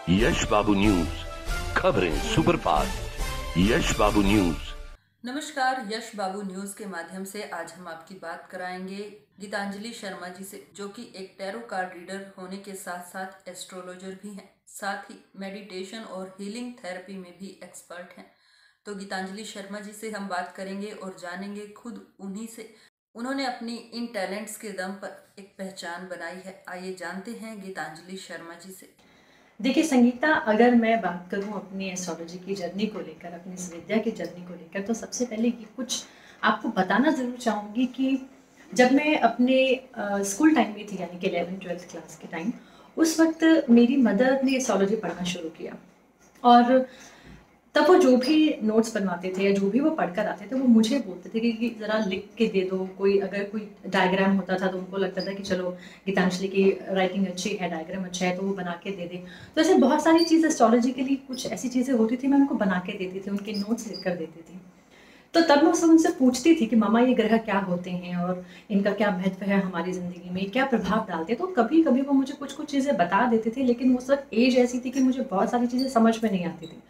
यश बाबू news, खबरें superfast. यश बाबू news. नमस्कार, यश बाबू news के माध्यम से आज हम आपकी बात कराएंगे गीतांजलि शर्मा जी से, जो कि एक टैरो कार्ड रीडर होने के साथ साथ एस्ट्रोलॉजर भी हैं, साथ ही मेडिटेशन और हीलिंग थेरेपी में भी एक्सपर्ट हैं। तो गीतांजलि शर्मा जी से हम बात करेंगे और जानेंगे खुद उन्हीं से उन्होंने अपनी इन टैलेंट्स के दम पर एक पहचान बनाई है। आइए जानते हैं गीतांजलि शर्मा जी से। देखिए संगीता, अगर मैं बात करूं अपनी एस्ट्रोलॉजी की जर्नी को लेकर, अपनी इस विद्या की जर्नी को लेकर, तो सबसे पहले ये कुछ आपको बताना ज़रूर चाहूँगी कि जब मैं अपने स्कूल टाइम में थी, यानी कि 11th-12th क्लास के टाइम, उस वक्त मेरी मदर ने एस्ट्रोलॉजी पढ़ना शुरू किया। और तब वो जो भी नोट्स बनवाते थे या जो भी वो पढ़कर आते थे, वो मुझे बोलते थे कि ज़रा लिख के दे दो। कोई अगर कोई डायग्राम होता था तो उनको लगता था कि चलो गीतांजलि की राइटिंग अच्छी है, डायग्राम अच्छा है, तो वो बना के दे दें। तो ऐसे बहुत सारी चीज़ एस्ट्रोलॉजी के लिए कुछ ऐसी चीज़ें होती थी, मैं उनको बना के देती थी, उनके नोट्स लिख कर देती थी। तो तब मैं उनसे पूछती थी कि मम्मा ये ग्रह क्या होते हैं और इनका क्या महत्व है हमारी ज़िंदगी में, क्या प्रभाव डालते हैं। तो कभी कभी वो मुझे कुछ कुछ चीज़ें बता देते थे, लेकिन उस वक्त एज ऐसी थी कि मुझे बहुत सारी चीज़ें समझ में नहीं आती थी।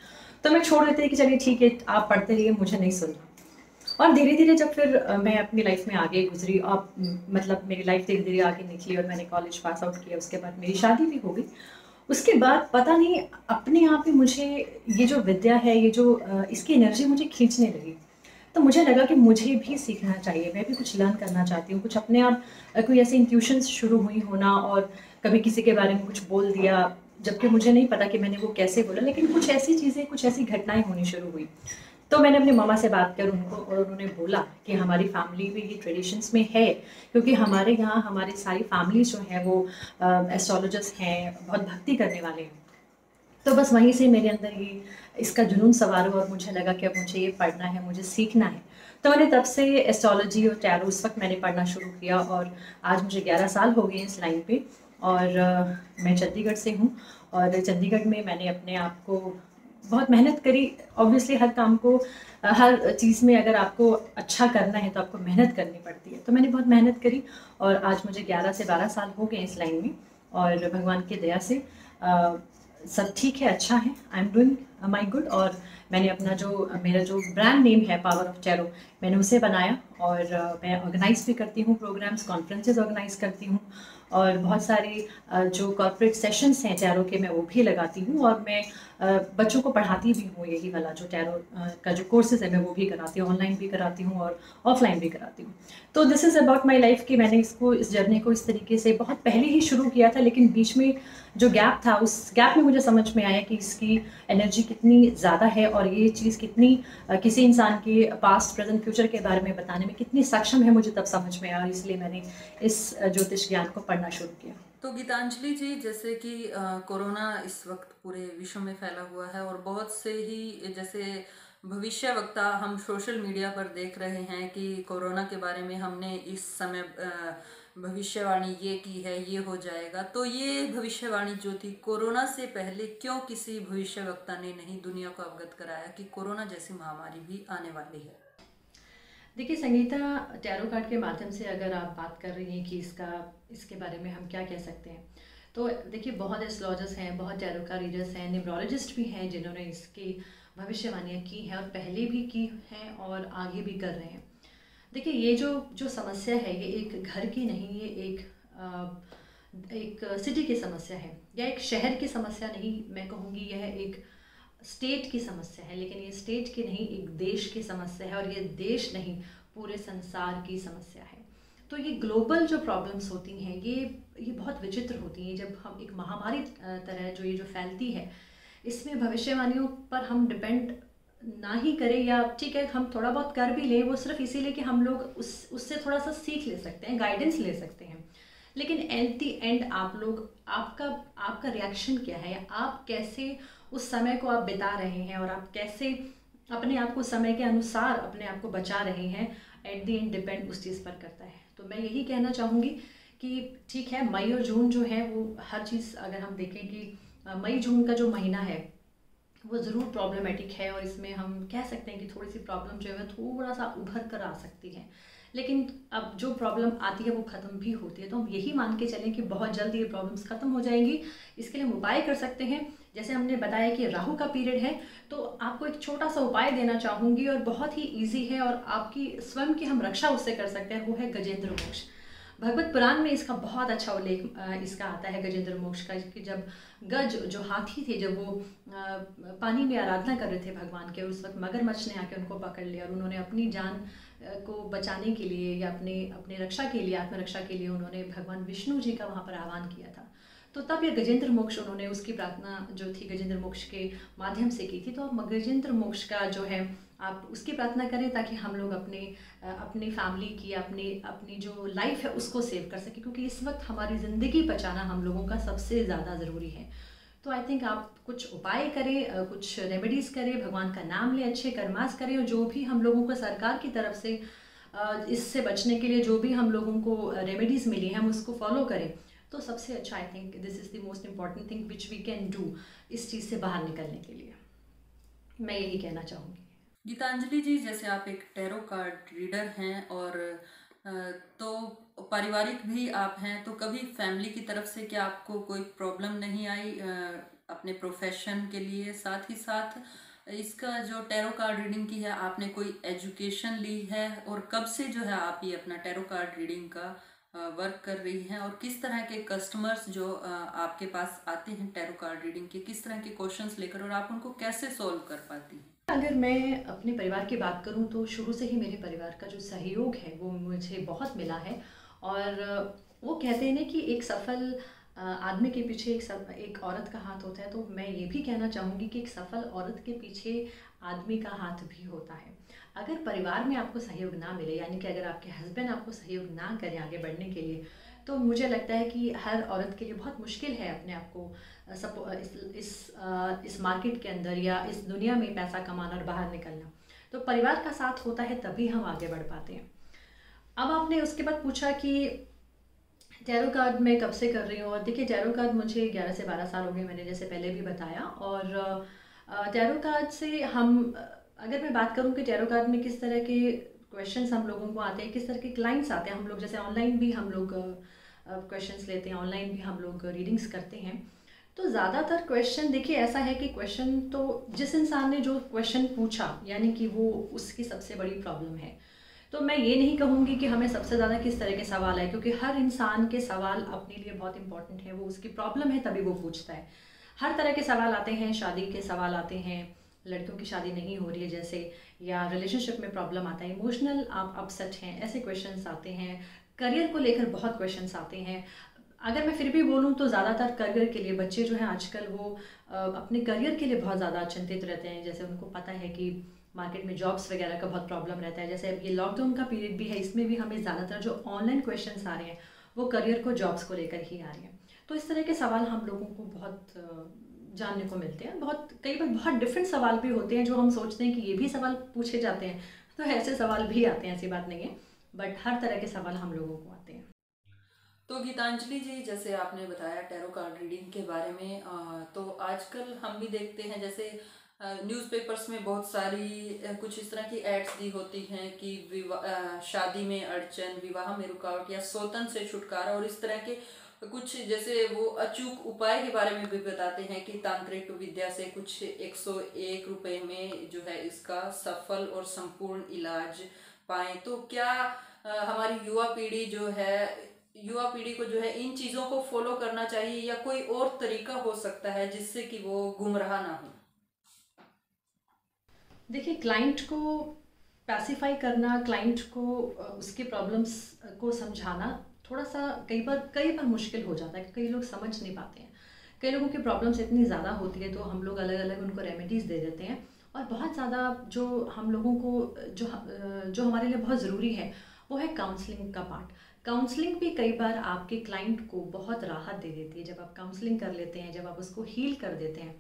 तो मैं छोड़ देती कि चलिए ठीक है, आप पढ़ते रहिए, मुझे नहीं सुनना। और धीरे धीरे जब फिर मैं अपनी लाइफ में आगे गुजरी और मतलब मेरी लाइफ धीरे धीरे आगे निकली और मैंने कॉलेज पास आउट किया, उसके बाद मेरी शादी भी हो गई। उसके बाद पता नहीं अपने आप ही मुझे ये जो विद्या है, ये जो इसकी एनर्जी मुझे खींचने लगी। तो मुझे लगा कि मुझे भी सीखना चाहिए, मैं भी कुछ लर्न करना चाहती हूँ। कुछ अपने आप कोई ऐसी इंट्यूशंस शुरू हुई होना, और कभी किसी के बारे में कुछ बोल दिया, जबकि मुझे नहीं पता कि मैंने वो कैसे बोला, लेकिन कुछ ऐसी चीज़ें, कुछ ऐसी घटनाएं होनी शुरू हुई। तो मैंने अपनी मामा से बात कर उनको, और उन्होंने बोला कि हमारी फैमिली में ये ट्रेडिशंस में है, क्योंकि हमारे यहाँ हमारी सारी फैमिलीज जो हैं वो एस्ट्रोलॉजर्स हैं, बहुत भक्ति करने वाले हैं। तो बस वहीं से मेरे अंदर ये इसका जुनून सवार हुआ और मुझे लगा कि अब मुझे ये पढ़ना है, मुझे सीखना है। तो मैंने तब से एस्ट्रोलॉजी और टैरो उस वक्त मैंने पढ़ना शुरू किया, और आज मुझे 11 साल हो गए इस लाइन पे। और मैं चंडीगढ़ से हूँ, और चंडीगढ़ में मैंने अपने आप को बहुत मेहनत करी। ऑब्वियसली हर काम को हर चीज़ में अगर आपको अच्छा करना है तो आपको मेहनत करनी पड़ती है। तो मैंने बहुत मेहनत करी, और आज मुझे 11 से 12 साल हो गए इस लाइन में, और भगवान की दया से सब ठीक है, अच्छा है, I am doing my good. और मैंने अपना जो मेरा जो ब्रांड नेम है पावर ऑफ टैरो, मैंने उसे बनाया, और मैं ऑर्गेनाइज भी करती हूँ प्रोग्राम्स, कॉन्फ्रेंसेज ऑर्गेनाइज करती हूँ, और बहुत सारे जो कॉर्पोरेट सेशंस हैं टैरो के, मैं वो भी लगाती हूँ। और मैं बच्चों को पढ़ाती भी हूँ, यही वाला जो टैरो का जो कोर्सेज है मैं वो भी कराती हूँ, ऑनलाइन भी कराती हूँ और ऑफलाइन भी कराती हूँ। तो this is about my life कि मैंने इस जर्नी को इस तरीके से बहुत पहले ही शुरू किया था, लेकिन बीच में जो गैप था, उस गैप में मुझे समझ में आया कि इसकी एनर्जी कितनी ज़्यादा है, और ये चीज़ कितनी किसी इंसान के पास्ट प्रेजेंट फ्यूचर के बारे में बताने में कितनी सक्षम है, मुझे तब समझ में आया, और इसलिए मैंने इस ज्योतिष ज्ञान को पढ़ना शुरू किया। तो गीतांजलि जी, जैसे कि कोरोना इस वक्त पूरे विश्व में फैला हुआ है, और बहुत से ही जैसे भविष्य वक्ता हम सोशल मीडिया पर देख रहे हैं कि कोरोना के बारे में हमने इस समय भविष्यवाणी ये की है, ये हो जाएगा। तो ये भविष्यवाणी जो थी, कोरोना से पहले क्यों किसी भविष्य वक्ता ने नहीं दुनिया को अवगत कराया कि कोरोना जैसी महामारी भी आने वाली है? देखिए संगीता, टैरो कार्ड के माध्यम से अगर आप बात कर रही हैं कि इसके बारे में हम क्या कह सकते हैं, तो देखिए बहुत एस्ट्रोलॉजर्स हैं, बहुत टैरो कार्ड रीडर्स हैं, न्यूमरोलॉजिस्ट भी हैं जिन्होंने इसकी भविष्यवाणियाँ की हैं, और पहले भी की हैं और आगे भी कर रहे हैं। देखिए ये जो जो समस्या है, ये एक घर की नहीं, ये एक सिटी की समस्या है, या एक शहर की समस्या नहीं, मैं कहूँगी यह एक स्टेट की समस्या है। लेकिन ये स्टेट की नहीं, एक देश की समस्या है, और ये देश नहीं, पूरे संसार की समस्या है। तो ये ग्लोबल जो प्रॉब्लम्स होती हैं, ये बहुत विचित्र होती हैं। जब हम एक महामारी तरह जो फैलती है, इसमें भविष्यवाणियों पर हम डिपेंड ना ही करें, या ठीक है हम थोड़ा बहुत कर भी लें, वो सिर्फ इसीलिए कि हम लोग उससे थोड़ा सा सीख ले सकते हैं, गाइडेंस ले सकते हैं। लेकिन एट दी एंड आप लोग, आपका रिएक्शन क्या है, या आप कैसे उस समय को आप बिता रहे हैं, और आप कैसे अपने आप को समय के अनुसार अपने आप को बचा रहे हैं, एट दी एंड डिपेंड उस चीज़ पर करता है। तो मैं यही कहना चाहूँगी कि ठीक है, मई और जून जो है वो हर चीज़ अगर हम देखें कि मई जून का जो महीना है वो ज़रूर प्रॉब्लमेटिक है, और इसमें हम कह सकते हैं कि थोड़ी सी प्रॉब्लम जो है थोड़ा सा उभर कर आ सकती है। लेकिन अब जो प्रॉब्लम आती है वो ख़त्म भी होती है, तो हम यही मान के चलें कि बहुत जल्द ये प्रॉब्लम्स ख़त्म हो जाएंगी। इसके लिए हम उपाय कर सकते हैं, जैसे हमने बताया कि राहु का पीरियड है, तो आपको एक छोटा सा उपाय देना चाहूँगी और बहुत ही ईजी है और आपकी स्वयं की हम रक्षा उससे कर सकते हैं, वो है गजेंद्र मोक्ष। भगवत पुराण में इसका बहुत अच्छा उल्लेख इसका आता है गजेंद्र मोक्ष का, कि जब गज जो हाथी थे, जब वो पानी में आराधना कर रहे थे भगवान के, उस वक्त मगरमच्छ ने आके उनको पकड़ लिया और उन्होंने अपनी जान को बचाने के लिए या अपने रक्षा के लिए, आत्मरक्षा के लिए उन्होंने भगवान विष्णु जी का वहाँ पर आह्वान किया था। तो तब ये गजेंद्र मोक्ष उन्होंने उसकी प्रार्थना जो थी गजेंद्र मोक्ष के माध्यम से की थी। तो अब गजेंद्र मोक्ष का जो है आप उसकी प्रार्थना करें ताकि हम लोग अपनी फैमिली की अपनी जो लाइफ है उसको सेव कर सकें, क्योंकि इस वक्त हमारी ज़िंदगी बचाना हम लोगों का सबसे ज़्यादा ज़रूरी है। तो आई थिंक आप कुछ उपाय करें, कुछ रेमेडीज़ करें, भगवान का नाम लें, अच्छे कर्मास करें, और जो भी हम लोगों को सरकार की तरफ से इससे बचने के लिए जो भी हम लोगों को रेमेडीज़ मिली हैं हम उसको फॉलो करें, तो सबसे अच्छा I think this is the most important thing which we can do इस चीज़ से बाहर निकलने के लिए। मैं यही कहना चाहूँगी। गीतांजलि जी, जैसे आप एक टैरो कार्ड रीडर हैं और तो पारिवारिक भी आप हैं, तो कभी फैमिली की तरफ से क्या आपको कोई प्रॉब्लम नहीं आई अपने प्रोफेशन के लिए? साथ ही साथ इसका जो टैरो कार्ड रीडिंग की है, आपने कोई एजुकेशन ली है और कब से जो है आप ये अपना टैरो कार्ड रीडिंग का वर्क कर रही हैं, और किस तरह के कस्टमर्स जो आपके पास आते हैं टैरो कार्ड रीडिंग के, किस तरह के क्वेश्चंस लेकर, और आप उनको कैसे सॉल्व कर पाती हैं? अगर मैं अपने परिवार की बात करूं तो शुरू से ही मेरे परिवार का जो सहयोग है वो मुझे बहुत मिला है। और वो कहते हैं ना कि एक सफल आदमी के पीछे एक औरत का हाथ होता है, तो मैं ये भी कहना चाहूँगी कि एक सफल औरत के पीछे आदमी का हाथ भी होता है। अगर परिवार में आपको सहयोग ना मिले, यानी कि अगर आपके हस्बैंड आपको सहयोग ना करें आगे बढ़ने के लिए, तो मुझे लगता है कि हर औरत के लिए बहुत मुश्किल है अपने आप को इस मार्केट के अंदर या इस दुनिया में पैसा कमाना और बाहर निकलना। तो परिवार का साथ होता है तभी हम आगे बढ़ पाते हैं। अब आपने उसके बाद पूछा कि टैरो कार्ड मैं कब से कर रही हूँ, और देखिए टैरो कार्ड मुझे 11 से 12 साल हो गए, मैंने जैसे पहले भी बताया। और टैरो कार्ड से अगर मैं बात करूँ कि टैरो कार्ड में किस तरह के क्वेश्चंस हम लोगों को आते हैं, किस तरह के क्लाइंट्स आते हैं, हम लोग जैसे ऑनलाइन भी हम लोग क्वेश्चंस लेते हैं, ऑनलाइन भी हम लोग रीडिंग्स करते हैं। तो ज़्यादातर क्वेश्चन देखिए ऐसा है कि क्वेश्चन तो जिस इंसान ने जो क्वेश्चन पूछा यानी कि वो उसकी सबसे बड़ी प्रॉब्लम है। तो मैं ये नहीं कहूँगी कि हमें सबसे ज़्यादा किस तरह के सवाल है, क्योंकि हर इंसान के सवाल अपने लिए बहुत इंपॉर्टेंट है, वो उसकी प्रॉब्लम है तभी वो पूछता है। हर तरह के सवाल आते हैं, शादी के सवाल आते हैं, लड़कियों की शादी नहीं हो रही है जैसे, या रिलेशनशिप में प्रॉब्लम आता है, इमोशनल आप अपसेट हैं, ऐसे क्वेश्चंस आते हैं, करियर को लेकर बहुत क्वेश्चंस आते हैं। अगर मैं फिर भी बोलूँ तो ज़्यादातर करियर के लिए बच्चे जो हैं आजकल वो अपने करियर के लिए बहुत ज़्यादा चिंतित रहते हैं। जैसे उनको पता है कि मार्केट में जॉब्स वगैरह का बहुत प्रॉब्लम रहता है, जैसे ये लॉकडाउन का पीरियड भी है, इसमें भी हमें ज़्यादातर जो ऑनलाइन क्वेश्चंस आ रहे हैं वो करियर को, जॉब्स को लेकर ही आ रहे हैं। तो इस तरह के सवाल हम लोगों को बहुत जानने को मिलते हैं। कई बार बहुत डिफरेंट सवाल भी होते हैं जो हम सोचते हैं कि ये भी सवाल पूछे जाते हैं, तो ऐसे सवाल भी आते हैं, ऐसी बात नहीं है, बट हर तरह के सवाल हम लोगों को आते हैं। तो गीतांजलि जी, जैसे आपने बताया टैरो कार्ड रीडिंग के बारे में, तो आजकल हम भी देखते हैं जैसे न्यूज़पेपर्स में बहुत सारी कुछ इस तरह की एड्स दी होती हैं कि शादी में अड़चन, विवाह में रुकावट या सौतन से छुटकारा, और इस तरह के कुछ जैसे वो अचूक उपाय के बारे में भी बताते हैं कि तांत्रिक विद्या से कुछ 101 रुपए में जो है इसका सफल और संपूर्ण इलाज पाएं। तो क्या हमारी युवा पीढ़ी को जो है इन चीज़ों को फॉलो करना चाहिए, या कोई और तरीका हो सकता है जिससे कि वो गुमराह ना हो? देखिए, क्लाइंट को पैसिफाई करना, क्लाइंट को उसके प्रॉब्लम्स को समझाना थोड़ा सा कई बार मुश्किल हो जाता है, कई लोग समझ नहीं पाते हैं। कई लोगों की प्रॉब्लम्स इतनी ज़्यादा होती है तो हम लोग अलग अलग उनको रेमेडीज़ दे देते हैं, और बहुत ज़्यादा जो हम लोगों को जो हमारे लिए बहुत ज़रूरी है वो है काउंसलिंग का पार्ट। काउंसलिंग भी कई बार आपके क्लाइंट को बहुत राहत दे देती है। जब आप काउंसलिंग कर लेते हैं, जब आप उसको हील कर देते हैं,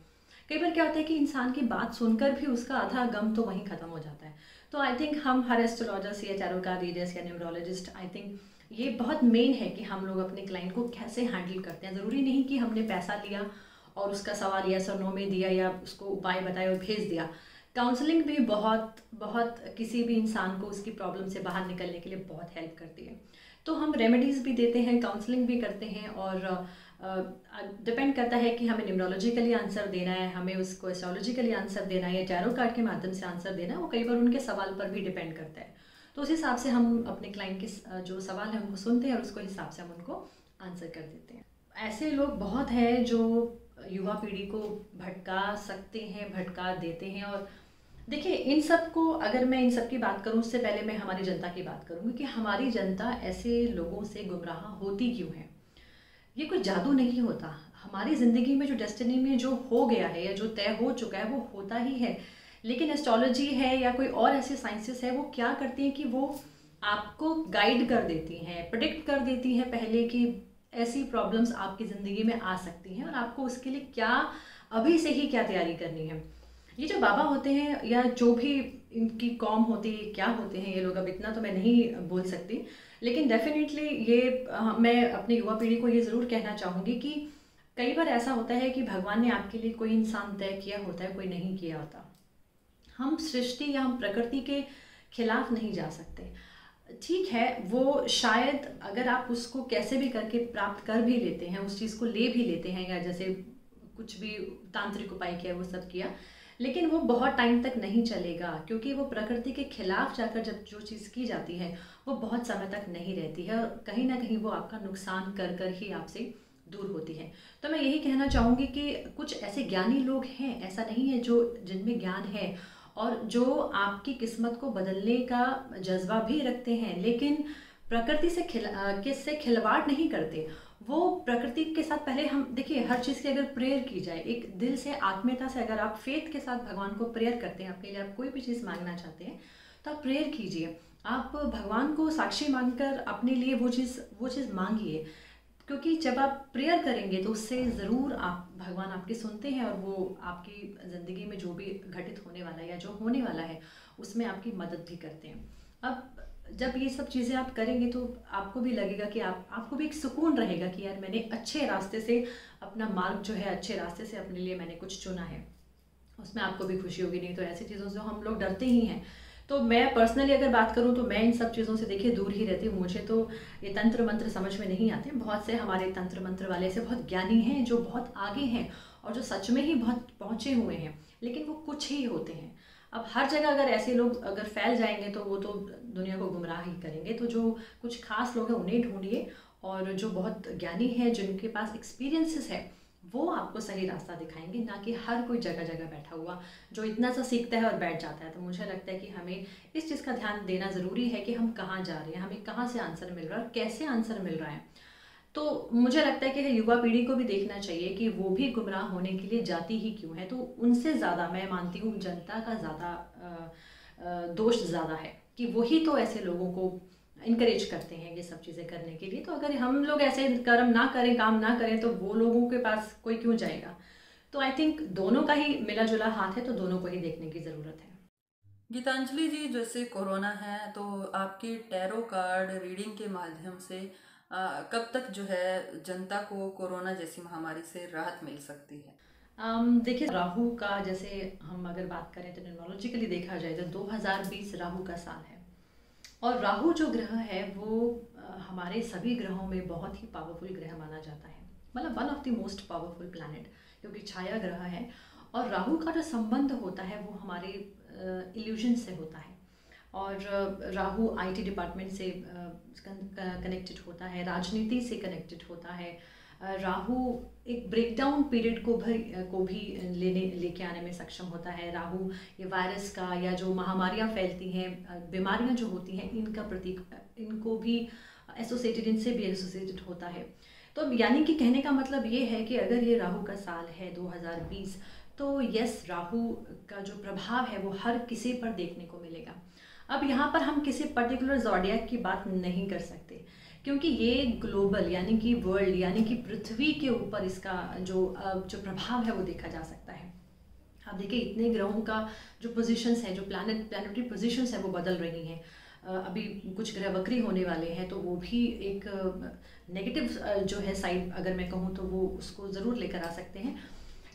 कई बार क्या होता है कि इंसान की बात सुनकर भी उसका आधा गम तो वहीं ख़त्म हो जाता है। तो आई थिंक हम हर एस्ट्रोलॉजर्स या टैरो कार्ड रीडर्स या न्यूमरोलॉजिस्ट, आई थिंक ये बहुत मेन है कि हम लोग अपने क्लाइंट को कैसे हैंडल करते हैं। ज़रूरी नहीं कि हमने पैसा लिया और उसका सवाल यस और नो में दिया या उसको उपाय बताया और भेज दिया। काउंसलिंग भी बहुत किसी भी इंसान को उसकी प्रॉब्लम से बाहर निकलने के लिए बहुत हेल्प करती है। तो हम रेमेडीज़ भी देते हैं, काउंसलिंग भी करते हैं, और डिपेंड करता है कि हमें न्यूमरोलॉजिकली आंसर देना है, हमें उसको एस्ट्रोलॉजिकली आंसर देना है या टैरो कार्ड के माध्यम से आंसर देना है, वो कई बार उनके सवाल पर भी डिपेंड करता है। तो उस हिसाब से हम अपने क्लाइंट के जो सवाल है उनको सुनते हैं और उसको हिसाब से हम उनको आंसर कर देते हैं। ऐसे लोग बहुत हैं जो युवा पीढ़ी को भटका सकते हैं, भटका देते हैं। और देखिए, इन सब को अगर मैं इन सब की बात करूं उससे पहले मैं हमारी जनता की बात करूंगी कि हमारी जनता ऐसे लोगों से गुमराह होती क्यों है। ये कोई जादू नहीं होता। हमारी ज़िंदगी में जो डेस्टिनी में जो हो गया है या जो तय हो चुका है वो होता ही है। लेकिन एस्ट्रोलॉजी है या कोई और ऐसे साइंसेस है, वो क्या करती हैं कि वो आपको गाइड कर देती हैं, प्रेडिक्ट कर देती हैं पहले कि ऐसी प्रॉब्लम्स आपकी ज़िंदगी में आ सकती हैं और आपको उसके लिए क्या अभी से ही क्या तैयारी करनी है। ये जो बाबा होते हैं या जो भी इनकी कौम होती है, क्या होते हैं ये लोग, अब इतना तो मैं नहीं बोल सकती, लेकिन डेफिनेटली ये मैं अपनी युवा पीढ़ी को ये ज़रूर कहना चाहूँगी कि कई बार ऐसा होता है कि भगवान ने आपके लिए कोई इंसान तय किया होता है, कोई नहीं किया होता। हम सृष्टि या हम प्रकृति के खिलाफ नहीं जा सकते। ठीक है, वो शायद अगर आप उसको कैसे भी करके प्राप्त कर भी लेते हैं, उस चीज़ को ले भी लेते हैं, या जैसे कुछ भी तांत्रिक उपाय किया वो सब किया, लेकिन वो बहुत टाइम तक नहीं चलेगा, क्योंकि वो प्रकृति के खिलाफ जाकर जब जो चीज़ की जाती है वो बहुत समय तक नहीं रहती है और कहीं ना कहीं वो आपका नुकसान कर कर ही आपसे दूर होती है। तो मैं यही कहना चाहूँगी कि कुछ ऐसे ज्ञानी लोग हैं, ऐसा नहीं है, जो जिनमें ज्ञान है और जो आपकी किस्मत को बदलने का जज्बा भी रखते हैं, लेकिन प्रकृति से खिलवाड़ नहीं करते। वो प्रकृति के साथ पहले हम देखिए, हर चीज़ की अगर प्रेयर की जाए, एक दिल से आत्मीयता से, अगर आप फेथ के साथ भगवान को प्रेयर करते हैं, अपने लिए आप कोई भी चीज़ मांगना चाहते हैं तो आप प्रेयर कीजिए, आप भगवान को साक्षी मानकर अपने लिए वो चीज़ मांगिए, क्योंकि जब आप प्रेयर करेंगे तो उससे ज़रूर आप भगवान आपकी सुनते हैं और वो आपकी ज़िंदगी में जो भी घटित होने वाला है या जो होने वाला है उसमें आपकी मदद भी करते हैं। अब जब ये सब चीज़ें आप करेंगे तो आपको भी लगेगा कि आपको भी एक सुकून रहेगा कि यार मैंने अच्छे रास्ते से अपना मार्ग जो है, अच्छे रास्ते से अपने लिए मैंने कुछ चुना है, उसमें आपको भी खुशी होगी। नहीं तो ऐसी चीज़ों से हम लोग डरते ही हैं। तो मैं पर्सनली अगर बात करूं तो मैं इन सब चीज़ों से देखिए दूर ही रहती हूँ। मुझे तो ये तंत्र मंत्र समझ में नहीं आते। बहुत से हमारे तंत्र मंत्र वाले ऐसे बहुत ज्ञानी हैं जो बहुत आगे हैं और जो सच में ही बहुत पहुँचे हुए हैं, लेकिन वो कुछ ही होते हैं। अब हर जगह अगर ऐसे लोग अगर फैल जाएंगे तो वो तो दुनिया को गुमराह ही करेंगे। तो जो कुछ खास लोग हैं उन्हें ढूंढिए, और जो बहुत ज्ञानी हैं, जिनके पास एक्सपीरियंसेस है, वो आपको सही रास्ता दिखाएंगे, ना कि हर कोई जगह जगह बैठा हुआ जो इतना सा सीखता है और बैठ जाता है। तो मुझे लगता है कि हमें इस चीज़ का ध्यान देना ज़रूरी है कि हम कहाँ जा रहे हैं, हमें कहाँ से आंसर मिल रहा है और कैसे आंसर मिल रहा है। तो मुझे लगता है कि युवा पीढ़ी को भी देखना चाहिए कि वो भी गुमराह होने के लिए जाती ही क्यों है। तो उनसे ज़्यादा मैं मानती हूँ जनता का ज़्यादा दोष ज़्यादा है कि वही तो ऐसे लोगों को इनकरेज करते हैं ये सब चीज़ें करने के लिए। तो अगर हम लोग ऐसे कर्म ना करें, काम ना करें, तो वो लोगों के पास कोई क्यों जाएगा। तो आई थिंक दोनों का ही मिला जुला हाथ है, तो दोनों को ही देखने की ज़रूरत है। गीतांजलि जी, जैसे कोरोना है तो आपके टैरो कार्ड रीडिंग के माध्यम से कब तक जो है जनता को कोरोना जैसी महामारी से राहत मिल सकती है? देखिए, राहु का जैसे हम अगर बात करें तो न्यूमरोलॉजिकली देखा जाए तो 2020 राहु का साल है, और राहु जो ग्रह है वो हमारे सभी ग्रहों में बहुत ही पावरफुल ग्रह माना जाता है, मतलब one of the most powerful planet, क्योंकि छाया ग्रह है। और राहु का जो संबंध होता है वो हमारे इल्यूजन से होता है, और राहु आईटी डिपार्टमेंट से कनेक्टेड होता है, राजनीति से कनेक्टेड होता है। राहु एक ब्रेकडाउन पीरियड को भी लेके आने में सक्षम होता है। राहु ये वायरस का या जो महामारियां फैलती हैं, बीमारियां जो होती हैं, इनका प्रतीक, इनको भी एसोसिएटेड, इनसे भी एसोसिएटेड होता है। तो यानी कि कहने का मतलब ये है कि अगर ये राहु का साल है 2020, तो यस, राहु का जो प्रभाव है वो हर किसी पर देखने को मिलेगा। अब यहाँ पर हम किसी पर्टिकुलर ज़ोडिएक की बात नहीं कर सकते, क्योंकि ये ग्लोबल यानी कि वर्ल्ड यानी कि पृथ्वी के ऊपर इसका जो प्रभाव है वो देखा जा सकता है। आप देखिए, इतने ग्रहों का जो पोजीशंस है, जो प्लानिटरी पोजीशंस है वो बदल रही हैं। अभी कुछ ग्रह वक्री होने वाले हैं, तो वो भी एक नेगेटिव जो है साइड अगर मैं कहूँ तो वो उसको ज़रूर लेकर आ सकते हैं।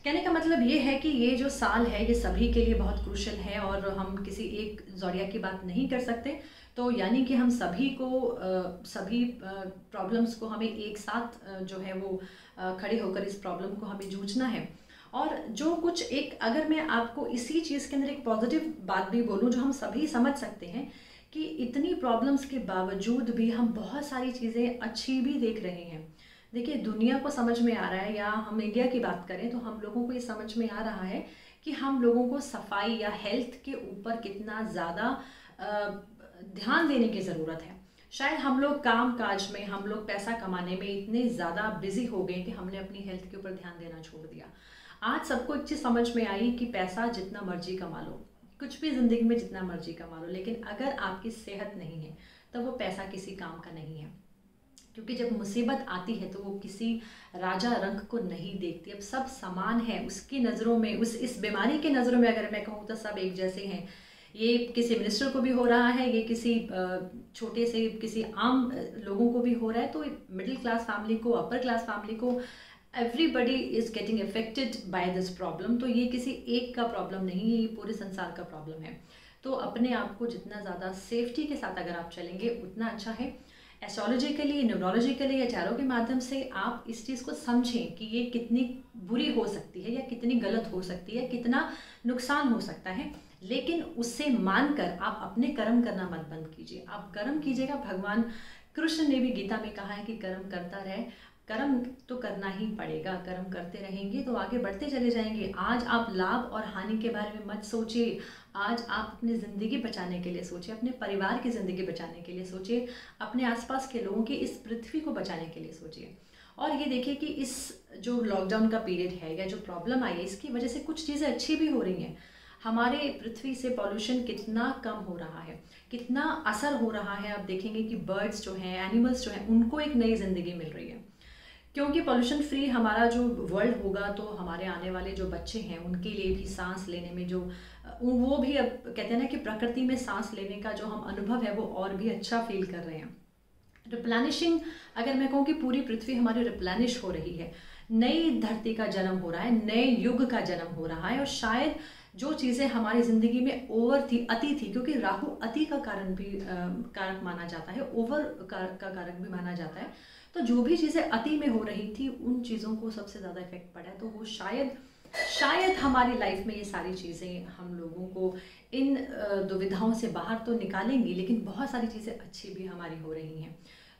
कहने का मतलब ये है कि ये जो साल है ये सभी के लिए बहुत क्रूशल है और हम किसी एक ज़ोडिएक की बात नहीं कर सकते। तो यानी कि हम सभी को सभी प्रॉब्लम्स को हमें एक साथ जो है वो खड़े होकर इस प्रॉब्लम को हमें जूझना है। और जो कुछ एक, अगर मैं आपको इसी चीज़ के अंदर एक पॉजिटिव बात भी बोलूँ जो हम सभी समझ सकते हैं कि इतनी प्रॉब्लम्स के बावजूद भी हम बहुत सारी चीज़ें अच्छी भी देख रहे हैं। देखिए, दुनिया को समझ में आ रहा है, या हम इंडिया की बात करें तो हम लोगों को ये समझ में आ रहा है कि हम लोगों को सफाई या हेल्थ के ऊपर कितना ज़्यादा ध्यान देने की ज़रूरत है। शायद हम लोग काम काज में, हम लोग पैसा कमाने में इतने ज़्यादा बिजी हो गए कि हमने अपनी हेल्थ के ऊपर ध्यान देना छोड़ दिया। आज सबको एक चीज़ समझ में आई कि पैसा जितना मर्जी कमा लो, कुछ भी ज़िंदगी में जितना मर्जी कमा लो, लेकिन अगर आपकी सेहत नहीं है तो वो पैसा किसी काम का नहीं है। क्योंकि जब मुसीबत आती है तो वो किसी राजा रंग को नहीं देखती। अब सब समान है उसकी नज़रों में, इस बीमारी के नज़रों में अगर मैं कहूँ तो सब एक जैसे हैं। ये किसी मिनिस्टर को भी हो रहा है, ये किसी छोटे से किसी आम लोगों को भी हो रहा है। तो मिडिल क्लास फैमिली को, अपर क्लास फैमिली को, everybody is getting affected by this problem. तो ये किसी एक का प्रॉब्लम नहीं है, ये पूरे संसार का प्रॉब्लम है। तो अपने आप को जितना ज़्यादा सेफ्टी के साथ अगर आप चलेंगे उतना अच्छा है। एस्ट्रोलॉजिकली, न्यूमरोलॉजिकली या टैरो के माध्यम से आप इस चीज़ को समझें कि ये कितनी बुरी हो सकती है या कितनी गलत हो सकती है, कितना नुकसान हो सकता है। लेकिन उससे मानकर आप अपने कर्म करना मत बंद कीजिए। आप कर्म कीजिएगा। भगवान कृष्ण ने भी गीता में कहा है कि कर्म करता रहे। कर्म तो करना ही पड़ेगा। कर्म करते रहेंगे तो आगे बढ़ते चले जाएंगे। आज आप लाभ और हानि के बारे में मत सोचिए। आज आप अपनी ज़िंदगी बचाने के लिए सोचिए, अपने परिवार की ज़िंदगी बचाने के लिए सोचिए, अपने आसपास के लोगों की, इस पृथ्वी को बचाने के लिए सोचिए। और ये देखिए कि इस जो लॉकडाउन का पीरियड है या जो प्रॉब्लम आई है, इसकी वजह से कुछ चीज़ें अच्छी भी हो रही हैं। हमारे पृथ्वी से पॉल्यूशन कितना कम हो रहा है, कितना असर हो रहा है। आप देखेंगे कि बर्ड्स जो हैं, एनिमल्स जो हैं, उनको एक नई ज़िंदगी मिल रही है। क्योंकि पॉल्यूशन फ्री हमारा जो वर्ल्ड होगा तो हमारे आने वाले जो बच्चे हैं उनके लिए भी सांस लेने में जो वो भी, अब कहते हैं ना कि प्रकृति में सांस लेने का जो हम अनुभव है वो और भी अच्छा फील कर रहे हैं। रिप्लेनिशिंग, अगर मैं कहूँ कि पूरी पृथ्वी हमारी रिप्लेनिश हो रही है, नई धरती का जन्म हो रहा है, नए युग का जन्म हो रहा है। और शायद जो चीज़ें हमारी ज़िंदगी में ओवर थी, अति थी, क्योंकि राहु अति का कारण भी कारक माना जाता है, ओवर का कारक भी माना जाता है। तो जो भी चीज़ें अति में हो रही थी उन चीज़ों को सबसे ज़्यादा इफेक्ट पड़ा है। तो वो शायद हमारी लाइफ में ये सारी चीज़ें हम लोगों को इन दुविधाओं से बाहर तो निकालेंगी, लेकिन बहुत सारी चीज़ें अच्छी भी हमारी हो रही हैं।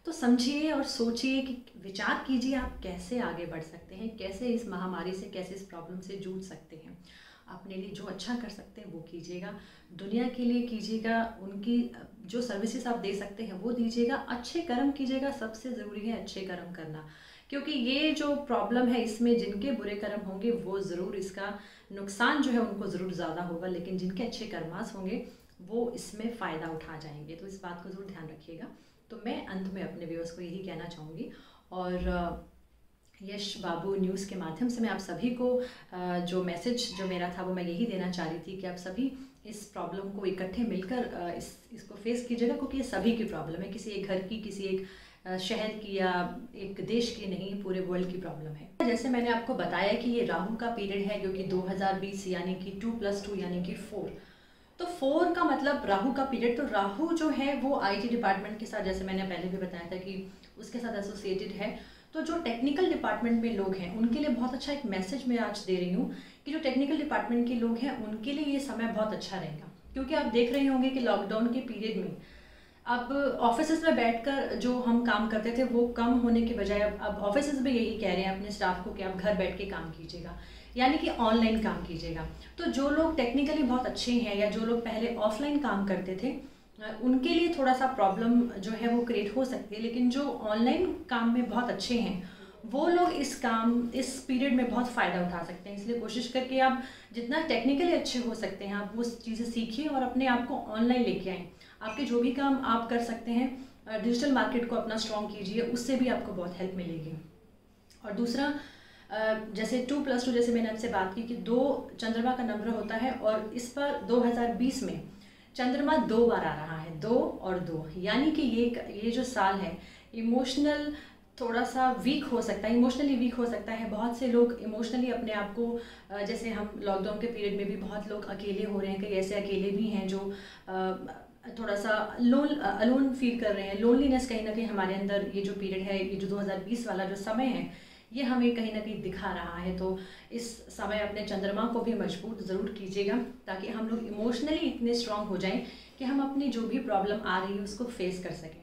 तो समझिए और सोचिए कि विचार कीजिए आप कैसे आगे बढ़ सकते हैं, कैसे इस महामारी से, कैसे इस प्रॉब्लम से जूझ सकते हैं। अपने लिए जो अच्छा कर सकते हैं वो कीजिएगा, दुनिया के लिए कीजिएगा, उनकी जो सर्विसेज आप दे सकते हैं वो दीजिएगा, अच्छे कर्म कीजिएगा। सबसे ज़रूरी है अच्छे कर्म करना, क्योंकि ये जो प्रॉब्लम है इसमें जिनके बुरे कर्म होंगे वो ज़रूर, इसका नुकसान जो है उनको ज़रूर ज़्यादा होगा, लेकिन जिनके अच्छे कर्मास होंगे वो इसमें फ़ायदा उठा जाएंगे। तो इस बात को ज़रूर ध्यान रखिएगा। तो मैं अंत में अपने व्यूअर्स को यही कहना चाहूँगी, और यश बाबू न्यूज़ के माध्यम से मैं आप सभी को जो मैसेज जो मेरा था वो मैं यही देना चाह रही थी कि आप सभी इस प्रॉब्लम को इकट्ठे मिलकर इसको फेस कीजिएगा, क्योंकि ये सभी की प्रॉब्लम है, किसी एक घर की, किसी एक शहर की या एक देश की नहीं, पूरे वर्ल्ड की प्रॉब्लम है। जैसे मैंने आपको बताया कि ये राहु का पीरियड है जो कि 2020 यानी कि 2+2 यानी कि 4। तो 4 का मतलब राहु का पीरियड। तो राहु जो है वो IT डिपार्टमेंट के साथ, जैसे मैंने पहले भी बताया था कि उसके साथ एसोसिएटेड है। तो जो टेक्निकल डिपार्टमेंट में लोग हैं उनके लिए बहुत अच्छा एक मैसेज मैं आज दे रही हूँ कि जो टेक्निकल डिपार्टमेंट के लोग हैं उनके लिए ये समय बहुत अच्छा रहेगा। क्योंकि आप देख रहे होंगे कि लॉकडाउन के पीरियड में अब ऑफिसेज में बैठकर जो हम काम करते थे वो कम होने के बजाय अब ऑफिसेज भी यही कह रहे हैं अपने स्टाफ को कि आप घर बैठ के काम कीजिएगा, यानी कि ऑनलाइन काम कीजिएगा। तो जो लोग टेक्निकली बहुत अच्छे हैं या जो लोग पहले ऑफलाइन काम करते थे उनके लिए थोड़ा सा प्रॉब्लम जो है वो क्रिएट हो सकती है, लेकिन जो ऑनलाइन काम में बहुत अच्छे हैं वो लोग इस पीरियड में बहुत फ़ायदा उठा सकते हैं। इसलिए कोशिश करके आप जितना टेक्निकली अच्छे हो सकते हैं आप वो चीज़ें सीखिए और अपने आप को ऑनलाइन लेके आएँ। आपके जो भी काम आप कर सकते हैं, डिजिटल मार्केट को अपना स्ट्रॉन्ग कीजिए, उससे भी आपको बहुत हेल्प मिलेगी। और दूसरा, जैसे 2+2 जैसे मैंने आपसे बात की कि 2 चंद्रमा का नंबर होता है, और इस बार 2020 में चंद्रमा 2 बार आ रहा है, 2 और 2, यानी कि ये जो साल है इमोशनल, थोड़ा सा वीक हो सकता है, इमोशनली वीक हो सकता है। बहुत से लोग इमोशनली अपने आप को जैसे हम लॉकडाउन के पीरियड में भी बहुत लोग अकेले हो रहे हैं, कई ऐसे अकेले भी हैं जो थोड़ा सा अलोन फील कर रहे हैं। लोनलीनेस कहीं ना कहीं हमारे अंदर ये जो पीरियड है, ये जो 2020 वाला जो समय है, ये हमें कहीं ना कहीं दिखा रहा है। तो इस समय अपने चंद्रमा को भी मजबूत ज़रूर कीजिएगा ताकि हम लोग इमोशनली इतने स्ट्रांग हो जाएं कि हम अपनी जो भी प्रॉब्लम आ रही है उसको फेस कर सकें।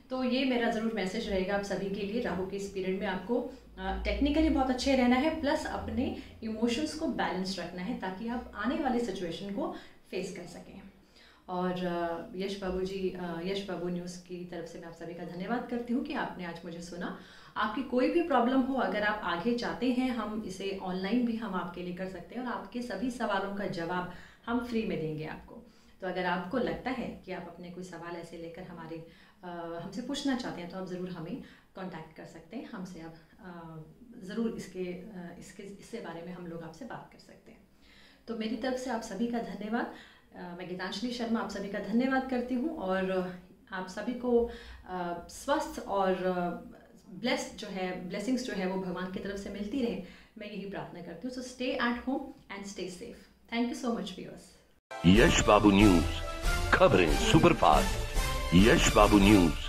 तो ये मेरा ज़रूर मैसेज रहेगा आप सभी के लिए। राहु के इस पीरियड में आपको टेक्निकली बहुत अच्छे रहना है, प्लस अपने इमोशंस को बैलेंस रखना है ताकि आप आने वाली सिचुएशन को फेस कर सकें। और यश बाबू न्यूज़ की तरफ से मैं आप सभी का धन्यवाद करती हूँ कि आपने आज मुझे सुना। आपकी कोई भी प्रॉब्लम हो, अगर आप आगे चाहते हैं, हम इसे ऑनलाइन भी हम आपके लिए कर सकते हैं और आपके सभी सवालों का जवाब हम फ्री में देंगे आपको। तो अगर आपको लगता है कि आप अपने कोई सवाल ऐसे लेकर हमसे पूछना चाहते हैं तो आप ज़रूर हमें कांटेक्ट कर सकते हैं। हमसे आप ज़रूर इसके बारे में हम लोग आपसे बात कर सकते हैं। तो मेरी तरफ से आप सभी का धन्यवाद। मैं गीतांजलि शर्मा आप सभी का धन्यवाद करती हूँ और आप सभी को स्वस्थ और ब्लेसिंग्स जो है वो भगवान की तरफ से मिलती रहे, मैं यही प्रार्थना करती हूँ। So stay at home and stay safe. Thank you so much viewers. Yash Babu news, खबरें सुपरफास्ट। यश बाबू न्यूज।